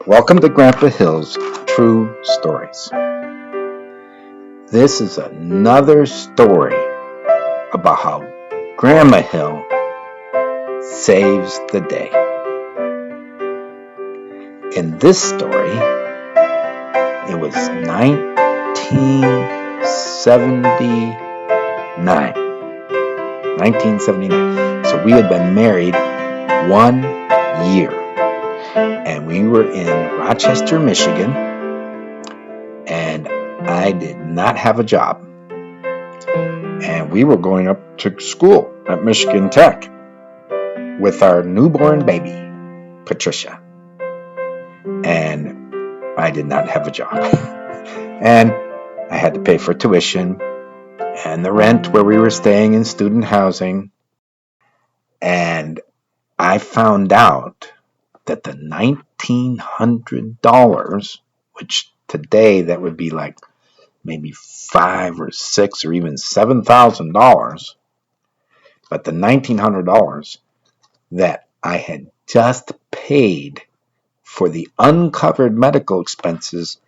Welcome to Grandpa Hill's True Stories. This is another story about how Grandma Hill saves the day. In this story, it was 1979. So we had been married 1 year. And we were in Rochester, Michigan, and I did not have a job. And we were going up to school at Michigan Tech with our newborn baby, Patricia. And I did not have a job. And I had to pay for tuition and the rent where we were staying in student housing. And I found out that the $1,900, which today that would be like maybe $5,000 or $6,000 or even $7,000, but the $1,900 that I had just paid for the uncovered medical expenses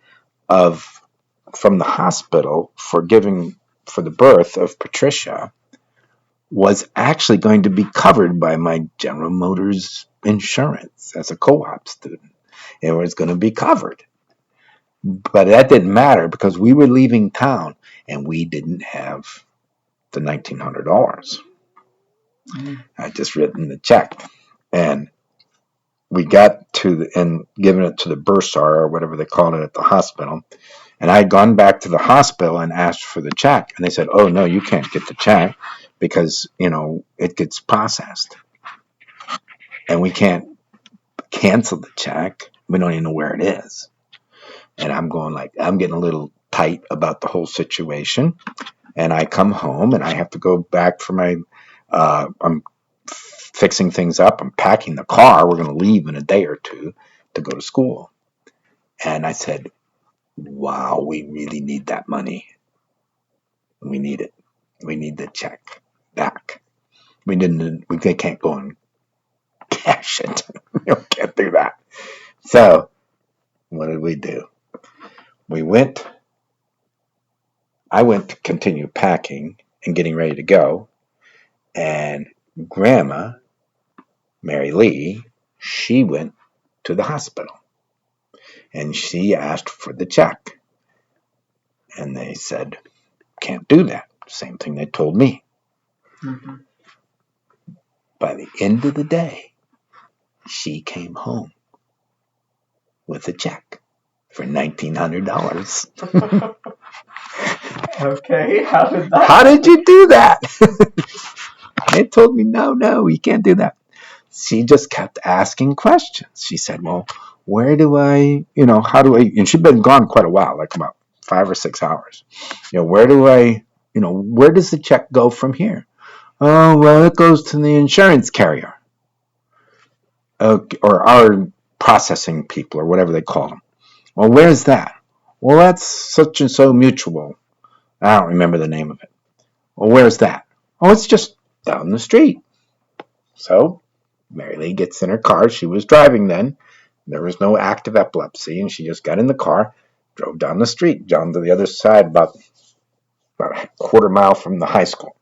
from the hospital for the birth of Patricia was actually going to be covered by my General Motors insurance as a co-op student. It was going to be covered. But that didn't matter because we were leaving town and we didn't have the $1,900. I just written the check. And we got and given it to the bursar or whatever they called it at the hospital. And I had gone back to the hospital and asked for the check. And they said, oh, no, you can't get the check because, it gets processed. And we can't cancel the check. We don't even know where it is. And I'm getting a little tight about the whole situation. And I come home and I have to go back for I'm fixing things up. I'm packing the car. We're going to leave in a day or two to go to school. And I said, wow, we really need that money. We need it. We need the check back. We can't go and cash it. We can't do that. So what did we do? I went to continue packing and getting ready to go. And Grandma, Mary Lee, she went to the hospital. And she asked for the check. And they said, can't do that. Same thing they told me. Mm-hmm. By the end of the day, she came home with a check for $1,900. Okay, how did that? How did you do that? They told me, no, you can't do that. She just kept asking questions. She said, well, where do I, how do I, and she'd been gone quite a while, like about 5 or 6 hours. Where does the check go from here? Oh, well, it goes to the insurance carrier. Or our processing people, or whatever they call them. Well, where's that? Well, that's such and so mutual. I don't remember the name of it. Well, where's that? Oh, it's just down the street. So Mary Lee gets in her car. She was driving then. There was no active epilepsy, and she just got in the car, drove down the street, down to the other side, about a quarter mile from the high school.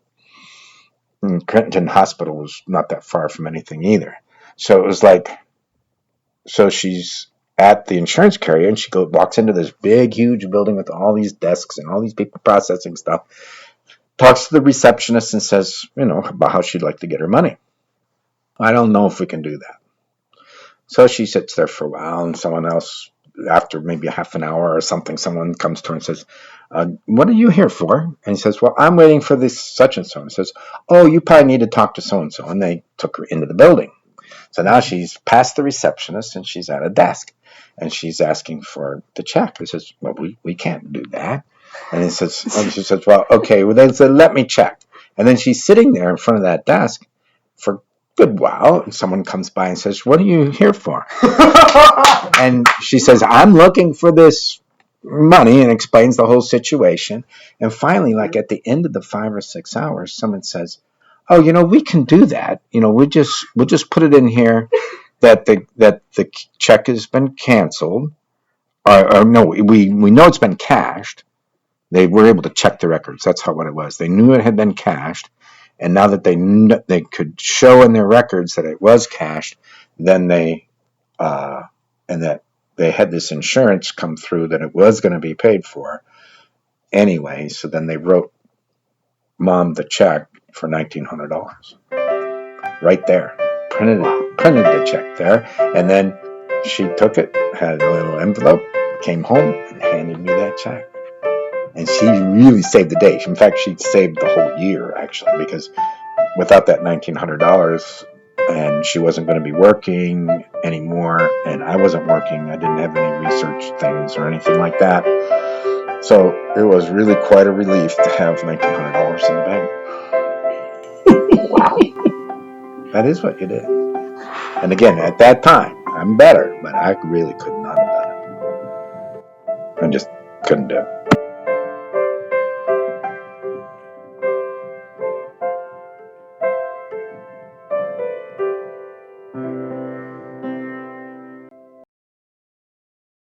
And Trenton Hospital was not that far from anything either. So it was so she's at the insurance carrier, and she walks into this big, huge building with all these desks and all these people processing stuff, talks to the receptionist and says, about how she'd like to get her money. I don't know if we can do that. So she sits there for a while, and someone else, after maybe a half an hour or something, someone comes to her and says, what are you here for? And he says, well, I'm waiting for this such and so. And says, oh, you probably need to talk to so-and-so. And they took her into the building. So now she's past the receptionist, and she's at a desk. And she's asking for the check. He says, well, we can't do that. And she says, well, okay. Well, then said, let me check. And then she's sitting there in front of that desk for a good while. And someone comes by and says, what are you here for? And she says, I'm looking for this money, and explains the whole situation. And finally, at the end of the 5 or 6 hours, someone says, oh, we can do that. We'll just put it in here. that the check has been canceled, or no, we know it's been cashed. They were able to check the records. That's what it was. They knew it had been cashed, and now that they could show in their records that it was cashed, then and that they had this insurance come through that it was going to be paid for anyway. So then they wrote Mom the check for $1,900 right there. Printed the check there, and then she took it, had a little envelope, came home, and handed me that check. And she really saved the day. In fact, she saved the whole year, actually, because without that $1,900, and she wasn't going to be working anymore, and I wasn't working. I didn't have any research things or anything like that. So it was really quite a relief to have $1,900 in the bank. Wow. That is what you did. And again, at that time, I'm better, but I really could not have done it. I just couldn't do it.